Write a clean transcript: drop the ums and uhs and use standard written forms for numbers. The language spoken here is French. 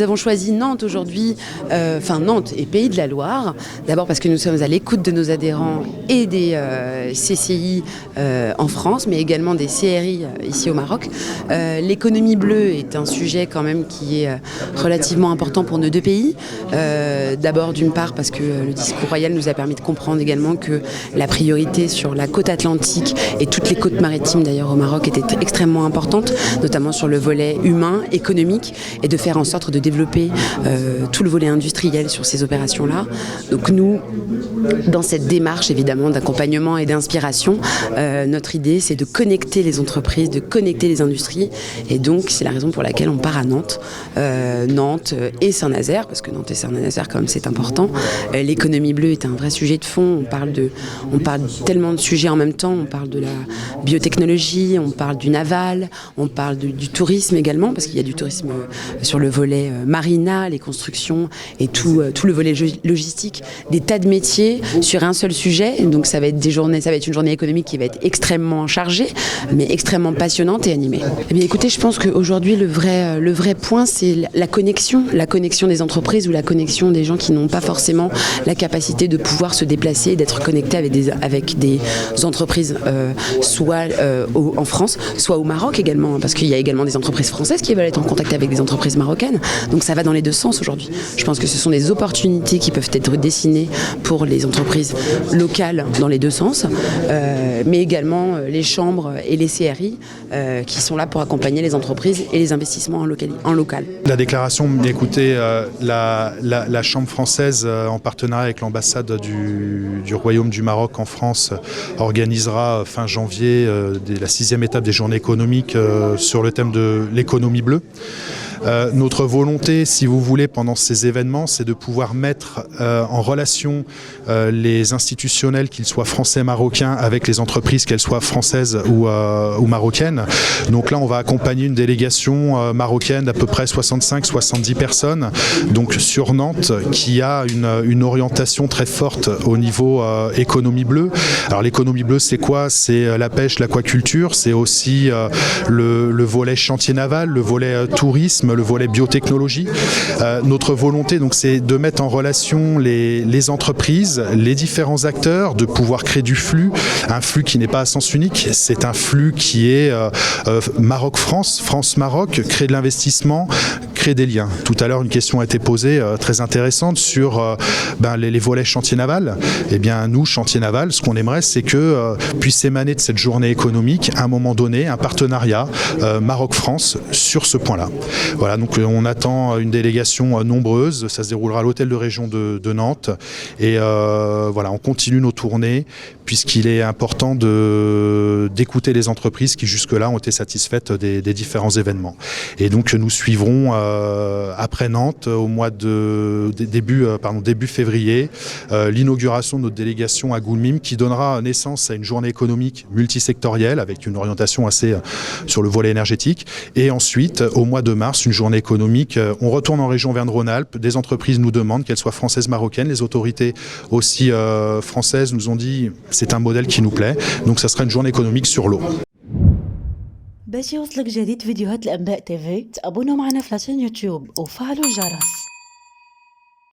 avons choisi Nantes aujourd'hui, Nantes et Pays de la Loire, d'abord parce que nous sommes à l'écoute de nos adhérents et des CCI en France, mais également des CRI ici au Maroc. L'économie bleue est un sujet quand même qui est relativement important pour nos deux pays. D'abord d'une part parce que le discours royal nous a permis de comprendre également que la priorité sur la côte atlantique et toutes les côtes maritimes d'ailleurs au Maroc était extrêmement importante, notamment sur le volet humain, économique, et de faire en sorte de développer tout le volet industriel sur ces opérations-là. Donc nous, dans cette démarche évidemment d'accompagnement et d'inspiration, notre idée c'est de connecter les entreprises, de connecter les industries, et donc c'est la raison pour laquelle on part à Nantes, Nantes et Saint-Nazaire, parce que Nantes et Saint-Nazaire quand même c'est important. L'économie bleue est un vrai sujet de fond, on parle tellement de sujets en même temps, on parle de la biotechnologie, on parle du naval, on parle du tourisme également, parce qu'il y a du tourisme sur le volet marina, les constructions et tout le volet logistique, des tas de métiers sur un seul sujet. Donc ça va être une journée économique qui va être extrêmement chargée, mais extrêmement passionnante et animée. Eh bien écoutez, je pense qu'aujourd'hui le vrai point c'est la connexion des entreprises ou la connexion des gens qui n'ont pas forcément la capacité de pouvoir se déplacer et d'être connectés avec des entreprises soit en France, soit au Maroc également, parce qu'il y a également des entreprises françaises qui veulent être en contact avec des entreprises marocaines. Donc ça va dans les deux sens aujourd'hui. Je pense que ce sont des opportunités qui peuvent être dessinées pour les entreprises locales dans les deux sens, mais également les chambres et les CRI qui sont là pour accompagner les entreprises et les investissements en local. La déclaration, écoutez, la Chambre française, en partenariat avec l'ambassade du Royaume du Maroc en France, organisera fin janvier la 6e étape des journées économiques sur le thème de l'économie bleue. Notre volonté, si vous voulez, pendant ces événements, c'est de pouvoir mettre en relation les institutionnels, qu'ils soient français, marocains, avec les entreprises, qu'elles soient françaises ou marocaines. Donc là, on va accompagner une délégation marocaine d'à peu près 65-70 personnes, donc sur Nantes, qui a une orientation très forte au niveau économie bleue. Alors l'économie bleue, c'est quoi? C'est la pêche, l'aquaculture, c'est aussi le volet chantier naval, le volet tourisme, le volet biotechnologie. Notre volonté, donc, c'est de mettre en relation les entreprises, les différents acteurs, de pouvoir créer du flux, un flux qui n'est pas à sens unique, c'est un flux qui est Maroc-France, France-Maroc, créer de l'investissement, créer des liens. Tout à l'heure, une question a été posée très intéressante sur les volets chantier naval. Eh bien, nous, chantier naval, ce qu'on aimerait, c'est que puisse émaner de cette journée économique, à un moment donné, un partenariat Maroc-France sur ce point-là. Voilà, donc on attend une délégation nombreuse, ça se déroulera à l'hôtel de région de Nantes, et voilà, on continue nos tournées, puisqu'il est important d'écouter les entreprises qui jusque-là ont été satisfaites des différents événements. Et donc nous suivrons après Nantes, au mois de début février, l'inauguration de notre délégation à Goulmim, qui donnera naissance à une journée économique multisectorielle avec une orientation assez sur le volet énergétique. Et ensuite, au mois de mars, une journée économique. On retourne en région Auvergne-Rhône-Alpes. Des entreprises nous demandent, qu'elles soient françaises, marocaines. Les autorités aussi françaises nous ont dit c'est un modèle qui nous plaît. Donc ça sera une journée économique sur l'eau. باش يوصلك جديد فيديوهات الأنباء تيفي تابونوا معنا في لاشين يوتيوب وفعلوا الجرس.